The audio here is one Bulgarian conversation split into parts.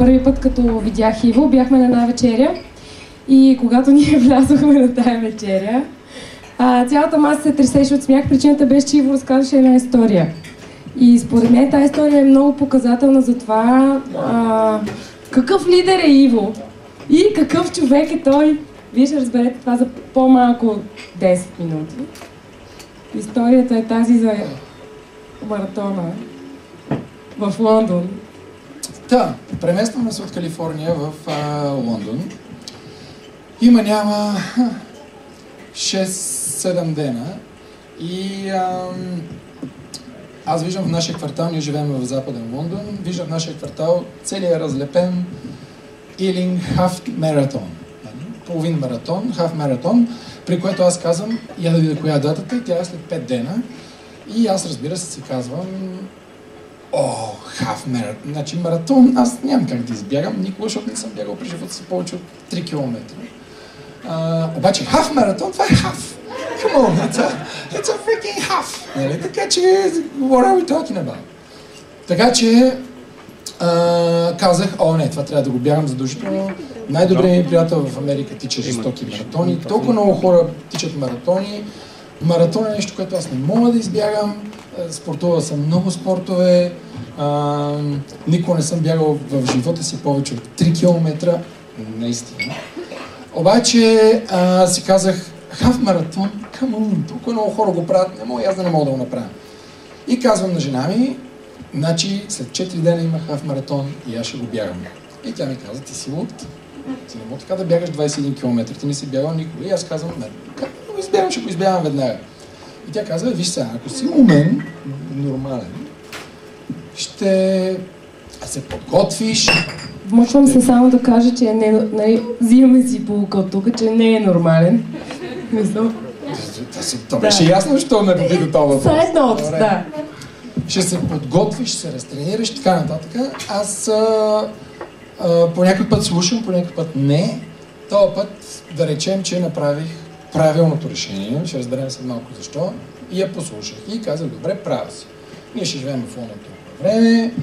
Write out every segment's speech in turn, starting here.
първи път, като видях Иво, бяхме на една вечеря и когато ние влязохме на тая вечеря, цялата маса се тресеше от смях. Причината беше, че Иво разказваше една история. И според мен тази история е много показателна за това какъв лидер е Иво и какъв човек е той. Вие ще разберете това за по-малко 10 минути. Историята е тази за маратона в Лондон. Да, преместваме се от Калифорния в Лондон. Няма 6-7 дена и аз виждам в нашия квартал, ние живеем в западен Лондон, виждам в нашия квартал целият разлепен Ealing Half Marathon. Половин маратон, half маратон, при което аз казвам, я да видя коя е датата и тя е след 5 дена. И аз, разбира се, си казвам, half маратон. Значи маратон, аз нямам как да избягам никога, защото не съм бягал при живота си повече от 3 км. Обаче half маратон, това е half. Come on, it's a freaking half. Нали? Така че, what are we talking about? Така че, казах, не, това трябва да го бягам задължително. Най-добрият ми приятел в Америка тича жестоки маратони. Толкова много хора тичат маратони. Маратон е нещо, което аз не мога да избягам. Спортувал съм много спортове. Никога не съм бягал в живота си повече от 3 км. Наистина. Обаче си казах, half маратон, come on, толкова много хора го правят, не мога, аз да не мога да го направя. И казвам на жена ми, значи след 4 дена има half маратон и аз ще го бягам. И тя ми каза, ти си луд. Ти не мога така да бягаш 21 км, ти не си бягал никога. И аз казвам, как да го избягам, ще го избягам веднага. И тя казва, виж сега, ако си умен, нормален, ще се подготвиш. Вмъквам се само да кажа, че взимаме си полука от тук, че не е нормален. То беше ясно, що ме поди до това въпрос. Сайд ноут, да. Ще се подготвиш, ще се разтренираш и така нататък. Аз по някой път слушам, по някой път не. Този път да речем, че направих правилното решение. Ще разберем след малко защо. И я послушах. И казах, добре, правя си. Ние ще живеем в Лондон това време.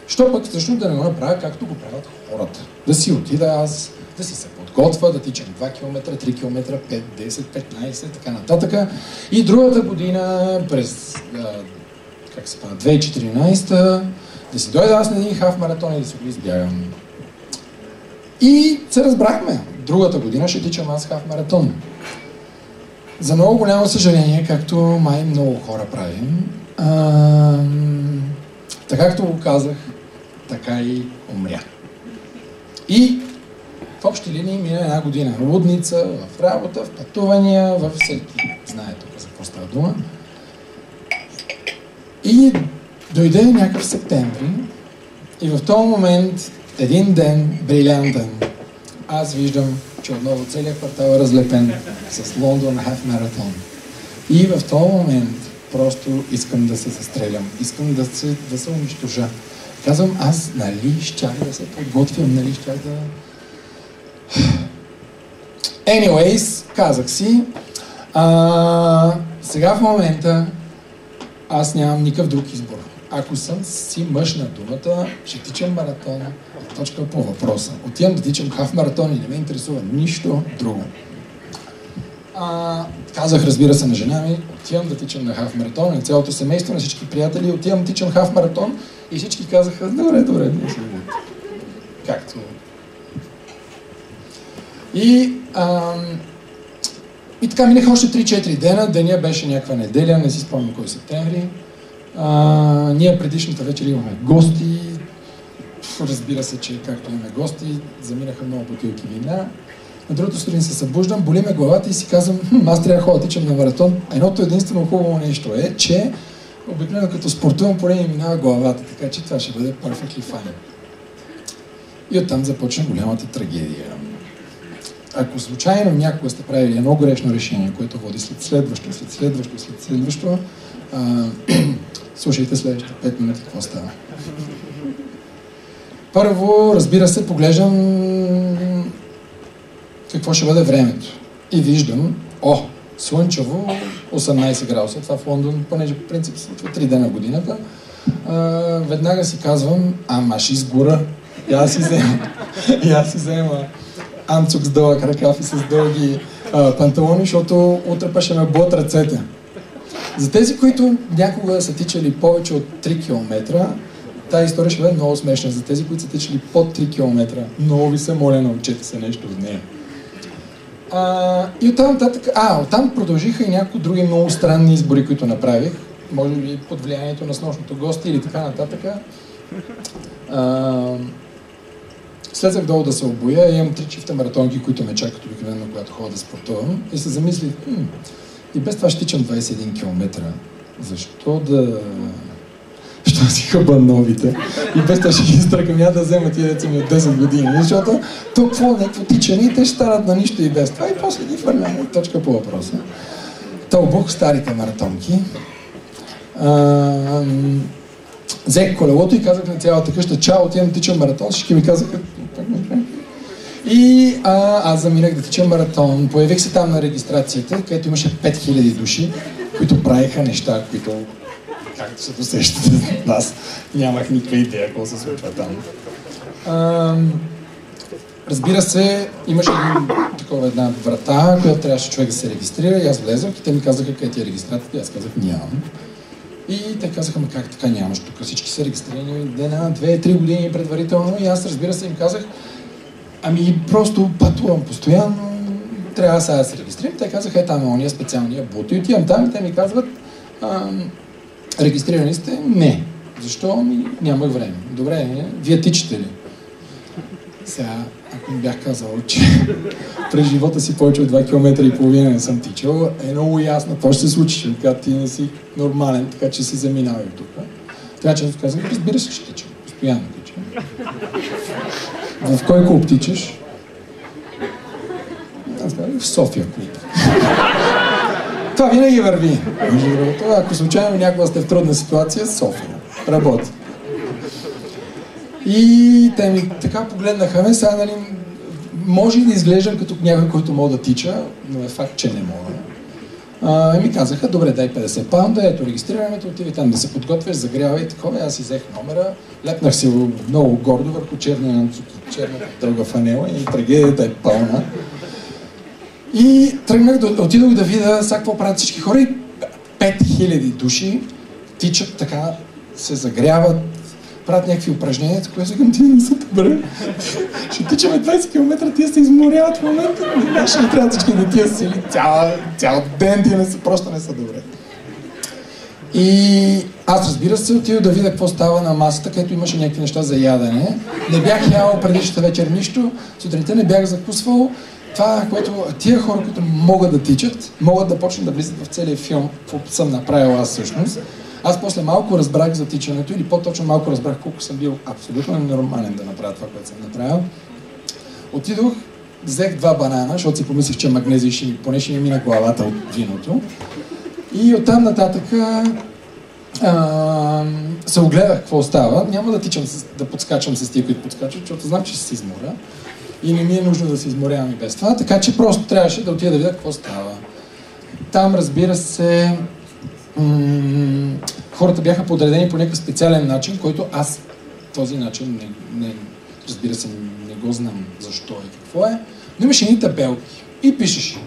Що пък всъщност да не го направя както го правят хората. Да си отида аз, да си се подготвя, да тичам 2 км, 3 км, 5, 10, 15, така нататък. И другата година, през 2014, да си дойда аз на един халф маратон и да си го избягам. И се разбрахме. Другата година ще тичам аз халф маратон. За много голямо съжаление, както май много хора правим, така както го казах, така и умря. И в общи линии мина една година. Лудница, в работа, в пътувания, в всеки. Знае тук за какво става дума. И дойде някакъв септември и в този момент, един ден, брилянтен, аз виждам, че отново целият квартал е разлепен с Лондон Half Marathon. И в този момент просто искам да се застрелям, искам да се унищожа. Казвам, аз нали щях да се подготвям, нали щях да... Anyways, казах си, сега в момента аз нямам никакъв друг избор. Ако съм си мъж на думата, ще тичам маратон, точка по въпроса. Отивам да тичам халф маратон и не ме интересува нищо друго. Казах, разбира се, на жена ми, отивам да тичам на халф маратон, на цялото семейство, на всички приятели, отивам да тичам халф маратон и всички казаха, добре, не си го. Както. И така минаха още 3-4 дена, деня беше някаква неделя, не си спомням кой септември. Ние предишната вечер имахме гости, разбира се, че както имаме гости, заминаха много бутилки вина. На другото сутрин се събуждам, боли ме главата и си казвам, аз трябва да ходя тичам на маратон. Едното единствено хубаво нещо е, че обикновено като спортувам, поне ми минава главата, така че това ще бъде perfectly fine. И оттам започна голямата трагедия. Ако случайно някога сте правили едно грешно решение, което води след следващо, слушайте следващите 5 минути какво става. Първо, разбира се, поглеждам какво ще бъде времето. И виждам, слънчево, 18 градуса. Това в Лондон, понеже по принцип се случва 3 дена в годината. веднага си казвам, ама ще изгора. И аз си взема анцук с дълъг ръкав и с дълги панталони, защото утре па ще ме бот ръцете. За тези, които някога са тичали повече от 3 км, тази история ще бъде много смешна. За тези, които са тичали под 3 км, много ви се моля, научете се нещо от нея. И оттам нататък, оттам продължиха и някои други много странни избори, които направих. Може би под влиянието на снощното гости или така нататък. Слезах долу да се обуя, имам 3 чифта маратонки, които ме чакат обикновено, когато ходя да спортувам. И се замислих, и без това ще тичам 21 км. Защо си хъба новите? И без това ще ги изтръкам, няма да взема тия деца ми от 10 години, защото толкова някакво тичане и те ще станат на нищо и без това и после ги фърляме точка по въпроса. Обух старите маратонки. Взех колелото и казах на цялата къща, чао, отивам да тичам маратон, всички ми казаха. И аз заминах да тичам маратон, появих се там на регистрацията, където имаше 5000 души, които правиха неща, които, както се досещате, аз нямах никаква идея какво се случва там. Разбира се, имаше една врата, която трябваше човек да се регистрира и аз влезох и те ми казаха къде ти е регистрацията и аз казах нямам. И те казаха, как така нямаш, тук всички са регистрирани една, 2-3 години предварително и аз разбира се им казах, просто пътувам постоянно, трябва сега да се регистрирам. Те казаха, там е ония специалния бут и отивам там и те ми казват, регистрирани сте? Не. Защо? Нямах време. Добре, вие тичате ли? Сега, ако ми бях казал, че през живота си повече от 2 км и половина не съм тичал, е много ясно какво ще се случи, когато ти не си нормален, така че си заминавай тук. Така че казах, разбира се, че тичам. Постоянно тичам. В кой клуб тичаш? Аз казах, в София клуб. Това винаги върви. Ако случайно някога сте в трудна ситуация, София. Работи. И те ми така погледнаха ме, сега може и да изглеждам като някой, който мога да тича, но е факт, че не мога. И ми казаха, добре, дай 50 паунда, ето регистрирането, отиди там да се подготвяш, загрявай и такова. Аз си взех номера, лепнах си много гордо върху черния анцук и черната дълга фанела и трагедията е пълна. И отидох да видя сега какво правят всички хора и 5000 души тичат така, се загряват, правят някакви упражнения, които сега ти не са добре. Ще тичаме 20 км, тия се изморяват в момента. Ще не трябва всички да тия сили цял ден, тия просто не са добре. И аз, разбира се, отидох да видя какво става на масата, където имаше някакви неща за ядене. Не бях ял предишната вечер нищо, сутринта не бях закусвал. Това, което тия хора, които могат да тичат, могат да почнат да влизат в целия филм, какво съм направил аз всъщност. Аз после малко разбрах за тичането, или по-точно малко разбрах колко съм бил абсолютно ненормален да направя това, което съм направил. Отидох, взех 2 банана, защото си помислих, че магнезий поне ще ми мина главата от виното. И оттам нататък се огледах какво става. Няма да тичам, да подскачам с тия, които подскачат, защото знам, че ще се изморя. И не ми е нужно да се изморявам и без това, така че просто трябваше да отида да видя какво става. Там, разбира се, хората бяха подредени по някакъв специален начин, който аз този начин разбира се, не го знам защо и какво е, но имаше едни табелки и пишеш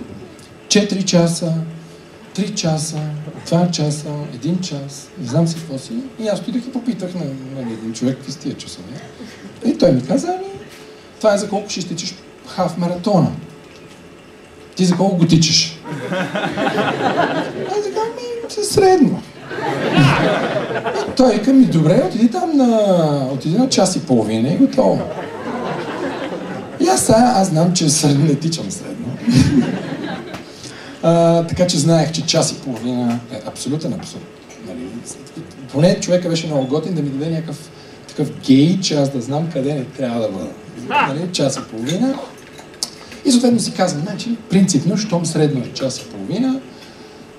4 часа, 3 часа, 2 часа, 1 час, не знам си какво си. И аз отидох и попитах на един човек какви са тия часове. И той ми каза, това е за колко ще изтичаш халф маратона. Ти за колко го тичаш? Аз казвам, средно. И той вика ми, добре, отиди на час и половина и готово. И аз знам, че не тичам средно. Така че знаех, че час и половина е абсолютен абсурд. Нали? Поне човека беше много готин да ми даде някакъв такъв гейдж, аз да знам къде не трябва да бъда. Нали? Час и половина. И съответно си казвам, значи, принципно, щом средно е час и половина,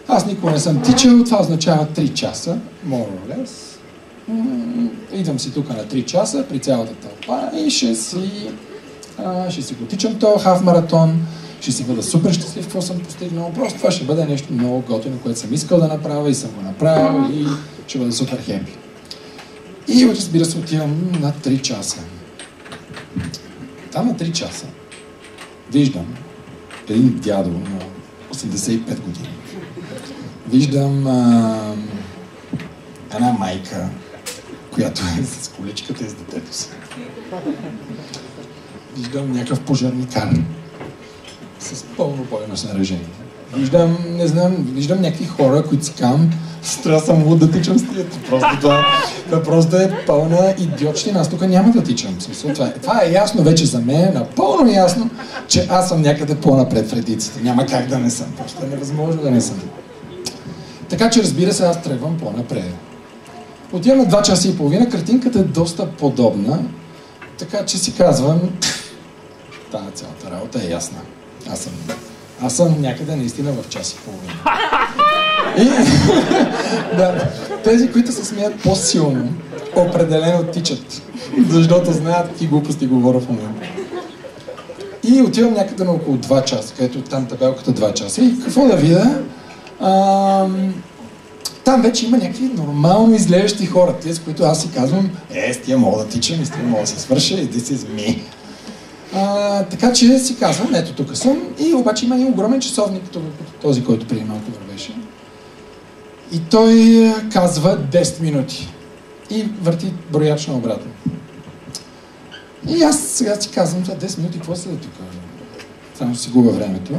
аз никога не съм тичал, това означава 3 часа, more or less. Идвам си тук на 3 часа при цялата тълпа и ще си го тичам този халф маратон, ще си бъда супер щастлив, какво съм постигнал. Просто това ще бъде нещо много готино, което съм искал да направя и съм го направил и ще бъда супер хепи. И разбира се, отивам на 3 часа. Там на 3 часа виждам един дядо на 85 години. Виждам една майка, която е с количката и с детето си. Виждам някакъв пожарникар с пълно бойно снаряжение. Виждам, не знам, виждам някакви хора, които си казвам, трябва съм луд да тичам с тия. Това просто е пълна идиотщина. Аз тук няма да тичам. Това е ясно вече за мен, напълно ясно, че аз съм някъде по-напред в редиците. Няма как да не съм. Просто е невъзможно да не съм. Така че, разбира се, аз тръгвам по-напред. Отивам на 2 часа и половина, картинката е доста подобна, така че си казвам, тази цялата работа е ясна. Аз съм някъде наистина в час и половина. И да, тези, които се смеят по-силно, определено тичат, защото знаят какви глупости говоря в момента. И отивам някъде на около 2 часа, където там табелката 2 часа. И какво да видя? Там вече има някакви нормално изглеждащи хора, тези, с които аз си казвам, с тия мога да тичам, с тия мога да се свърша и да си зми. Така че си казвам, ето тук съм, и обаче има един огромен часовник, този, който преди малко вървеше. И той казва 10 минути. И върти брояч на обратно. И аз сега си казвам, 10 минути, какво се да тук? Само си губа времето.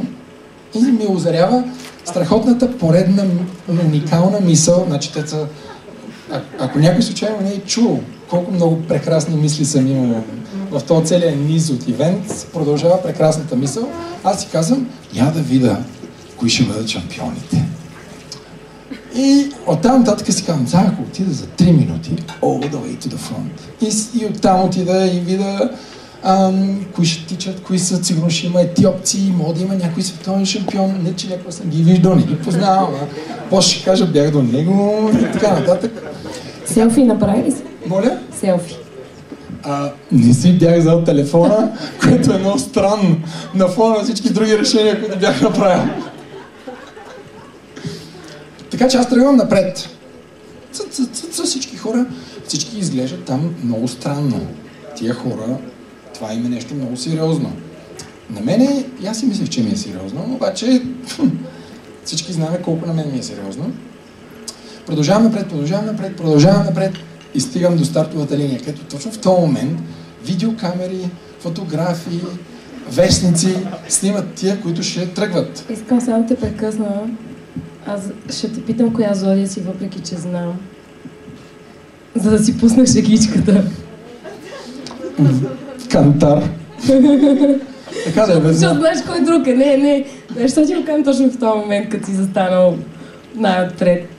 И ми озарява страхотната поредна уникална мисъл. Значи, ако някой случайно не е чул колко много прекрасни мисли съм имал в този целия низ от ивент, продължава прекрасната мисъл. Аз си казвам, я да видя кои ще бъдат шампионите. И оттам нататък си казвам, ако отида за 3 минути, all the way to the front. И оттам отида и видя кои ще тичат, кои са, сигурно ще има етиопци, може да има някой световен шампион, не че някой съм ги виждал, не ги познавам, после ще кажа, бях до него и така нататък. Селфи направи ли си? Моля? Селфи. Не си бях взел телефона, което е много странно на фона на всички други решения, които бях направил. Така че аз тръгвам напред. За всички хора, всички изглеждат там много странно. Тия хора, това им е нещо много сериозно. На мене, и аз си мислех, че ми е сериозно, обаче всички знаем колко на мен ми е сериозно. Продължавам напред и стигам до стартовата линия, където точно в този момент видеокамери, фотографии, вестници снимат тия, които ще тръгват. Искам само те прекъсна. Аз ще те питам коя зодия си, въпреки че знам. За да си пусна шегличката. Кантар. Така да е, без защото знаеш кой друг е. Не. Защо ти го кажем точно в този момент, като си застанал най-отпред?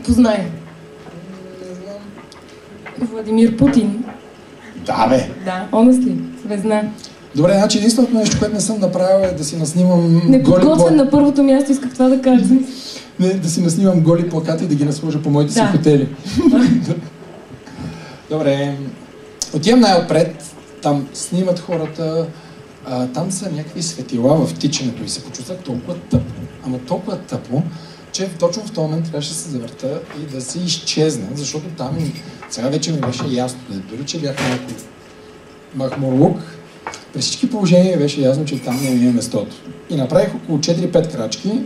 Познай. Не знам. Владимир Путин. Да, бе. Да, honestly, звезда. Добре, значи единственото нещо, което не съм направил, е да си наснимам неподготвен на първото място, исках това да кажа. Не, да си наснимам голи плакати и да ги насложа по моите си хотели. Добре. Отивам най-отпред, там снимат хората, там са някакви светила в тичането и се почувствах толкова тъпо. Ама толкова тъпо, че точно в този момент трябваше да се завърта и да се изчезна, защото там сега вече ми беше ясно, дори че бях някой махмурлук, при всички положения беше ясно, че там не ми е местото. И направих около 4-5 крачки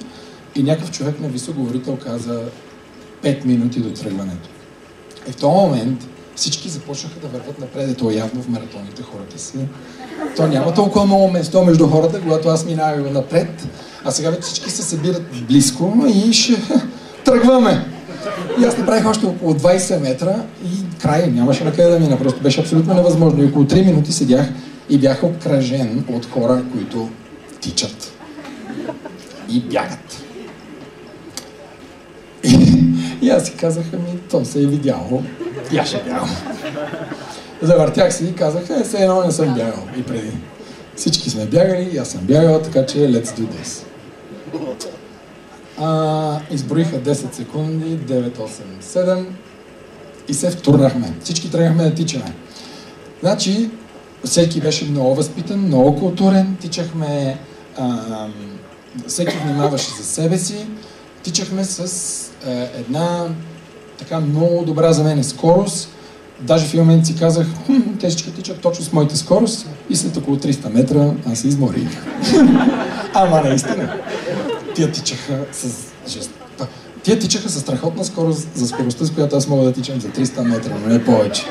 и някакъв човек на високоговорител каза 5 минути до тръгването. И в този момент всички започнаха да върват напред, то явно в маратоните хората си. То няма толкова много место между хората, когато аз минавам напред, а сега вече всички се събират близко и ще тръгваме. И аз направих още около 20 метра и край, нямаше на къде да мина, просто беше абсолютно невъзможно. И около 3 минути седях и бях обкръжен от хора, които тичат и бягат. И аз си казах, то се е видяло, и аз ще бягам. Завъртях се и казах, все едно не съм бягал и преди. Всички сме бягали, и аз съм бягал, така че let's do this. Изброиха 10 секунди, 9, 8, 7 и се втурнахме. Всички тръгнахме да тичаме. Значи, всеки беше много възпитан, много културен, тичахме, всеки внимаваше за себе си, тичахме с една така много добра за мен скорост. Даже в един момент си казах, те всички тичат точно с моята скорост и след около 300 метра аз се изморих. Ама наистина. Тия тичаха с страхотна скорост за скоростта, с която аз мога да тичам за 300 метра, но не повече.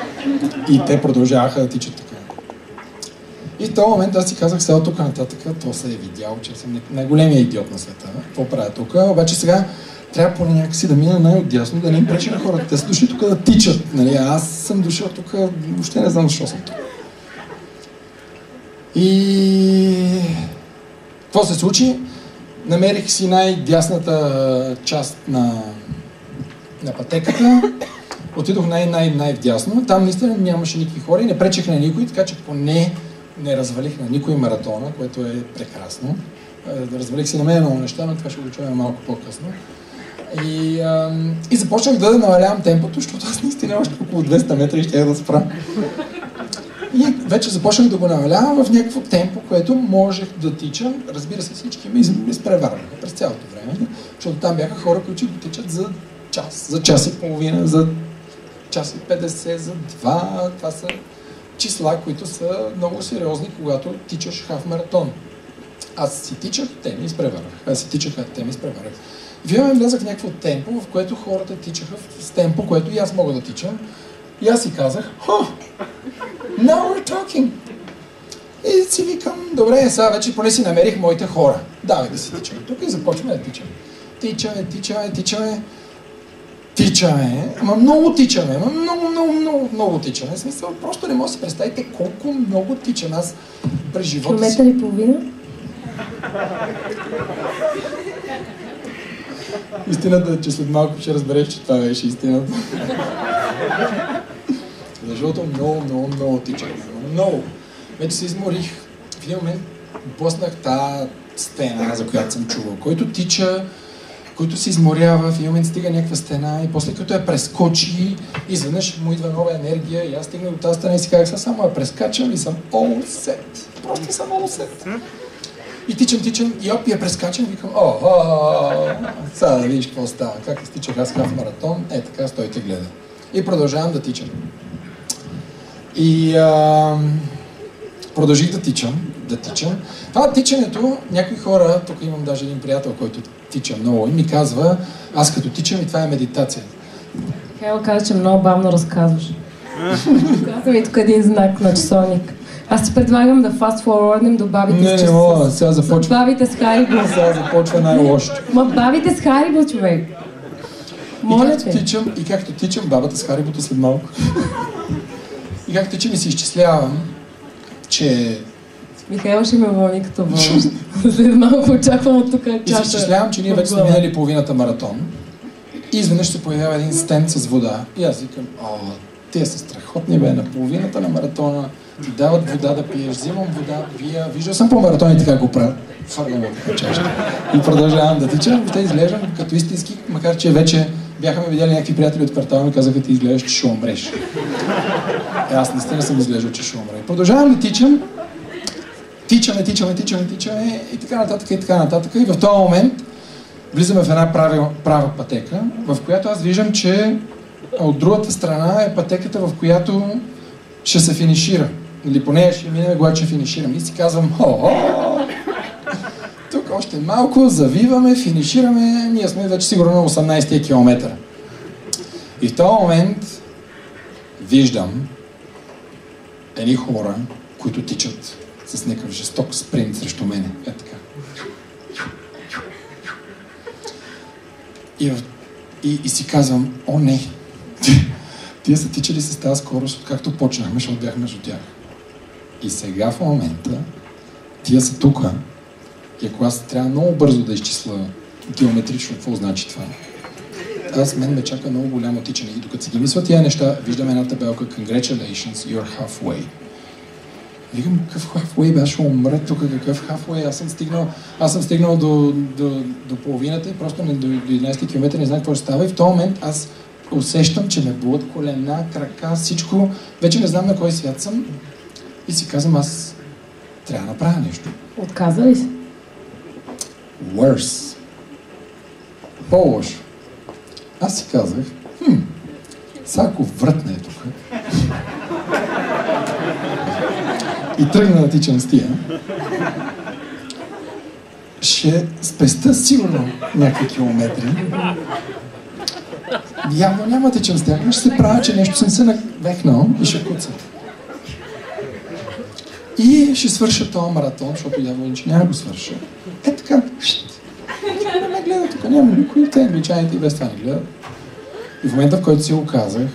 И те продължаваха да тичат така. И в този момент аз си казах, сега тук нататък, то се е видял, че съм най-големия идиот на света. Какво правя тук? Обаче сега трябва поне някакси да мина най-отдясно, да не им пречи на хората. Те са дошли тук да тичат. Нали? Аз съм дошъл тук, въобще не знам защо съм тук. И какво се случи? Намерих си най-дясната част на пътеката. Отидох най-вдясно. Там наистина нямаше никакви хора и не пречех на никой, така че поне не развалих на никой маратона, което е прекрасно. Развалих си на мен много неща, но това ще го чуем малко по-късно. И започнах да намалявам темпото, защото аз наистина още около 200 метра и ще да спра. И вече започнах да го намалявам в някакво темпо, което можех да тичам. Разбира се, всички ме изпреварваха през цялото време, защото там бяха хора, които тичат за час и половина, за час и 50, за 2. Това са числа, които са много сериозни, когато тичаш хаф маратон. Аз си тичах, те ми изпреварвах. Вие влязах в някакво темпо, в което хората тичаха с темпо, което и аз мога да тичам. И аз си казах, now we're talking. И си викам, добре, сега вече поне си намерих моите хора. Давай да си тичаме тук и започваме да тичаме. Тичаме, ама много тичаме, много тичаме. В смисъл, просто не може да си представите колко много тичам аз през живота си. Километър и половина? Истината е, че след малко ще разбереш, че това беше истината. Защото много тичах. Много. Вече се изморих. В един момент блъснах тази стена, за която съм чувал. Който тича, който се изморява, в един момент стига някаква стена и после като я прескочи, изведнъж му идва нова енергия и аз стигнах до тази стена и си казах, само я прескачам и съм all set. Просто съм all set. И тичам и я прескачам и викам, сега да видиш какво става, как изтичах аз хаф маратон, така стойте гледа. И продължавам да тичам. И продължих да тичам. Това тичането, някои хора, тук имам даже един приятел, който тича много и ми казва, аз като тичам и това е медитация. Михайло каза, че много бавно разказваш. Казвам и тук един знак на часовник. Аз ти предлагам да fast-forwardнем до бабите с часа. Не мога, сега започва. Бабите с Харибо. Сега започва най-лошото. Ма бабите с Харибо, човек. Моля те. И както тичам, бабата с Харибото след малко. И както тичам и си изчислявам, че... Михайло ще ме вълни като вълнащ. След малко очаквам от тук чаша. И си изчислявам, че ние вече сме минали половината маратон. И изведнъж се появява един стенд с вода. И аз викам, те са страхотни, на половината на маратона. Ти дават вода да пиеш, взимам вода, виждал съм по маратоните как го правят. Фъргам от чашата. И продължавам да тичам, въобще изглеждам като истински, макар че вече бяхме видяли някакви приятели от квартала и казаха, ти изглеждаш, че ще умреш. Аз наистина съм изглеждал, че ще умра. Продължавам да тичам, тичаме и така нататък. И в този момент влизаме в една права пътека, в която аз виждам, че от другата страна е пътеката, в която ще се финишира. Или поне ще минем, когато ще финиширам. И си казвам, тук още малко, завиваме, финишираме, ние сме вече сигурно на 18-тия километър. И в този момент виждам едни хора, които тичат с някакъв жесток спринт срещу мене. Така. И си казвам, не! Тия са тичали с тази скорост, откакто почнахме, защото бяхме между тях. И сега в момента тия са тука. И ако аз трябва много бързо да изчисля геометрично какво значи това, аз мен ме чака много голямо тичане. И докато си ги мисля тия неща, виждам една табелка Congratulations, you're halfway. Викам, какъв halfway бе, аз ще умра тук, какъв halfway? Аз съм стигнал до половината и просто до 11 км не знам какво ще става. И в този момент аз усещам, че ме болят колена, крака, всичко. Вече не знам на кой свят съм. И си казвам, аз трябва да направя нещо. Отказа ли си? Worse. По-лошо. Аз си казах, Сега ако вратне тук и тръгна да тичам с тия, ще спеста сигурно някакви километри. Явно няма тичам с тях, но ще се правя, че нещо съм се навехнал и ще куца. И ще свърша този маратон, защото явно иначе няма го свърша. Е така, не ме гледа тук, няма никой, те англичаните и без това не гледат. И в момента, в който си го казах,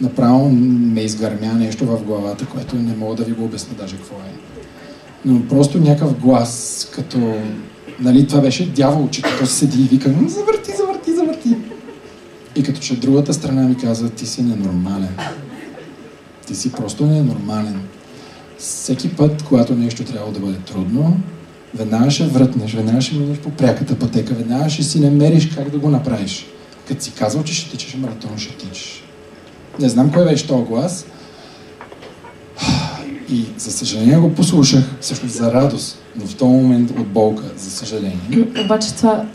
направо ме изгърмя нещо в главата, което не мога да ви го обясня даже какво е. Но просто някакъв глас, като... Нали, това беше дяволче, като седи и вика, завърти, завърти, завърти. И като че другата страна ми казва, ти си ненормален. Ти си просто ненормален. Всеки път, когато нещо трябва да бъде трудно, веднага ще вратнеш, веднага ще минеш по пряката пътека, веднага ще си намериш как да го направиш. Като си казал, че ще тичаш маратон, ще тичаш. Не знам кой беше този глас. И за съжаление го послушах, всъщност за радост, но в този момент от болка, за съжаление. Обаче това,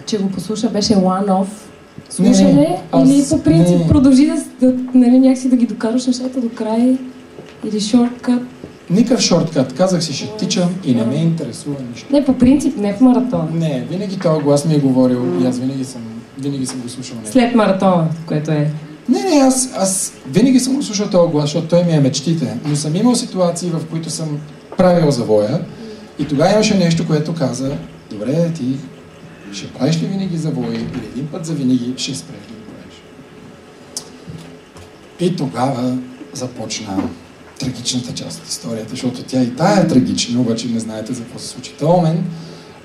че го послуша, беше one-off слушане или по принцип продължи нали, някакси да ги докараш нещата до край или шорткът? Никакъв шорткът. Казах си, ще тичам и не ме интересува нищо. Не, по принцип, не в маратон. Не, винаги този глас ми е говорил и аз винаги съм го слушал. След маратона, което е. Не, аз винаги съм го слушал този глас, защото той ми е мечтите. Но съм имал ситуации, в които съм правил завоя и тогава имаше нещо, което каза, добре, ти ще правиш ли винаги завои или един път за винаги ще спреш да го правиш. И тогава започна трагичната част от историята, защото тя и тая е трагична, обаче не знаете за какво се случи. В този момент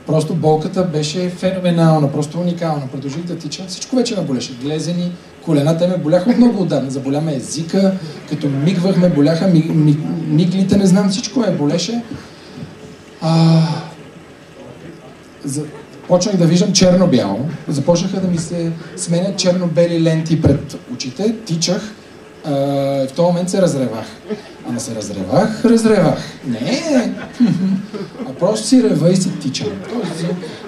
просто болката беше феноменална, просто уникална. Продължих да тичам, всичко вече ме болеше. Глезени, колената ме боляха много отдавна, заболя ме езика, като мигвахме, боляха миглите, не знам, всичко ме болеше. Почнах да виждам черно-бяло, започнаха да ми се сменят черно-бели ленти пред очите, тичах, в този момент се разревах. Ама се разревах. Не, а просто си рева и си тичам.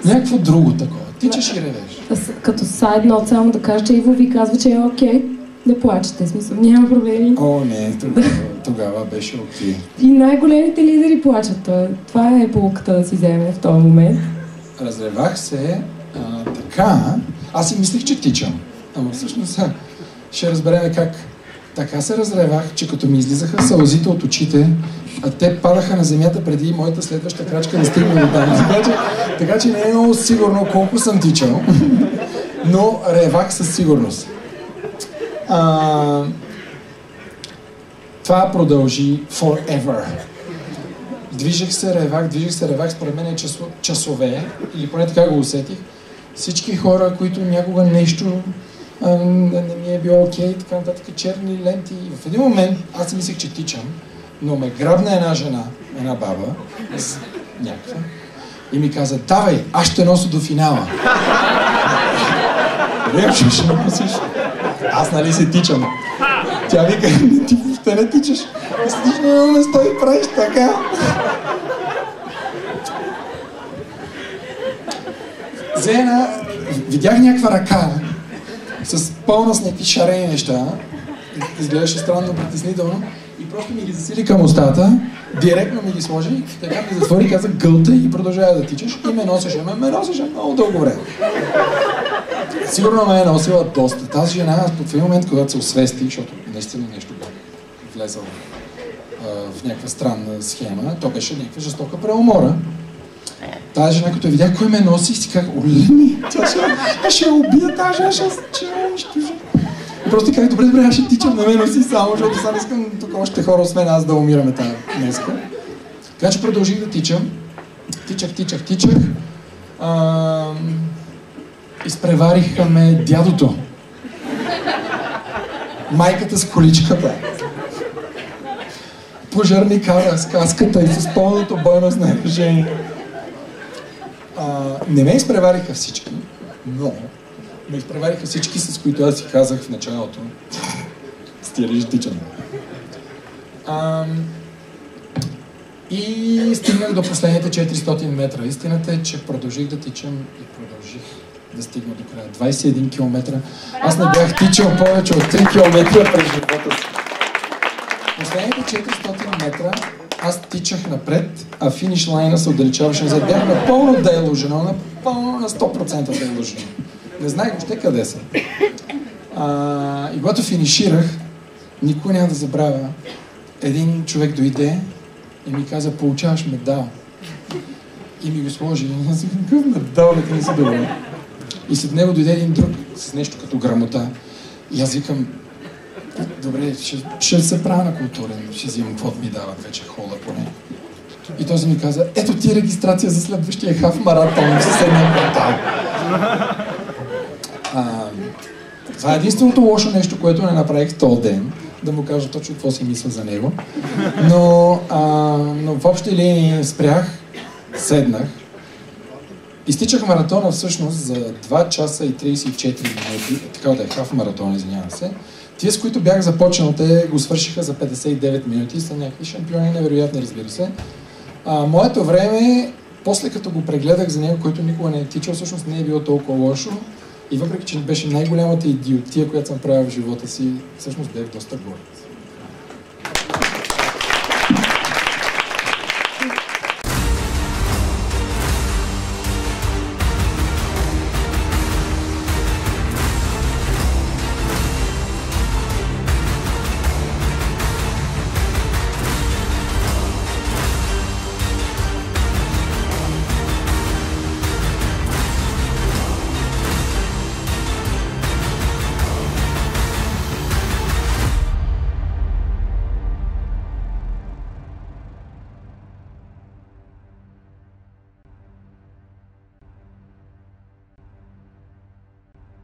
Някакво друго такова. Тичаш и ревеш. Като сайднот, само да кажа, че Иво ви казва, че е окей. Не плачете, смисъл, няма проблеми. О, не, тогава беше окей. И най-големите лидери плачат. Това е полуката да си вземе в този момент. Разревах се така. Аз си мислих, че тичам. Ама всъщност ще разберем как. Така се разревах, че като ми излизаха сълзите от очите, а те падаха на земята преди моята следваща крачка да стигне до там. Така че не е много сигурно колко съм тичал, но ревах със сигурност. Това продължи forever. Движех се, ревах, според мен е часове, или поне така го усетих. Всички хора, които някога нещо не ми е било окей, така нататък, черни ленти. И в един момент аз си мислех, че тичам, но ме грабна една жена, една баба, някаква, и ми каза, давай, аз ще нося до финала. Ще носиш. Аз нали се тичам. Тя вика, ти въобще не тичаш. Седиш на едно место и правиш така. Видях някаква ръка, с пълна с някакви шарени неща, изглеждаше странно, притеснително, и просто ми ги засили към устата, директно ми ги сложи, така ми затвори, каза гълта и продължава да тичаш и ме носеше много дълго време. Сигурно ме е носила доста. Тази жена, в един момент, когато се освести, защото наистина нещо бе влезъл в някаква странна схема, то беше някаква жестока преумора. Тази жена, като я видях кой ме носи, си казах, олени, тя ще я убия тази жена, ще я унищожа. И просто казах, добре, аз ще тичам, на мен носи само, защото сега не искам тук още хора, освен аз да умираме тази днеска. Така че продължих да тичам. Тичах. Изпревариха ме дядото. Майката с количката. Пожарникара с каската и с пълното бойно снаряжение. Не ме изпревариха всички, но ме изпревариха всички, с които аз си казах в началото. Стига ще тичам. И стигнах до последните 400 метра. Истината е, че продължих да тичам и продължих да стигна до края. 21 км. Аз не бях тичал повече от 3 км през живота си. Последните 400 метра аз тичах напред, а финиш лайна се отдалечаваше назад. Бях напълно дейлужено, напълно на 100% дейлужено. Не знаех въобще къде съм. И когато финиширах, никога няма да забравя, един човек дойде и ми каза, получаваш медал. И ми го сложи. И аз казах, какъв медал, да не си добре. И след него дойде един друг с нещо като грамота. И аз викам, добре, ще се правя на културен, ще взимам каквото ми дават вече, хода поне. И този ми каза, ето ти регистрация за следващия хаф маратон в съседния квартал. Това е единственото лошо нещо, което не направих този ден, да му кажа точно какво си мисля за него. Но в общи линии спрях, седнах. Изтичах маратона всъщност за 2 часа и 34 минути, така да е хаф маратон, извинявам се. Тие, с които бях започнал, те го свършиха за 59 минути, са някакви шампиони, невероятни, разбира се. Моето време, после като го прегледах за него, който никога не е тичал, всъщност не е било толкова лошо. И въпреки, че беше най-голямата идиотия, която съм правил в живота си, всъщност бях доста горд.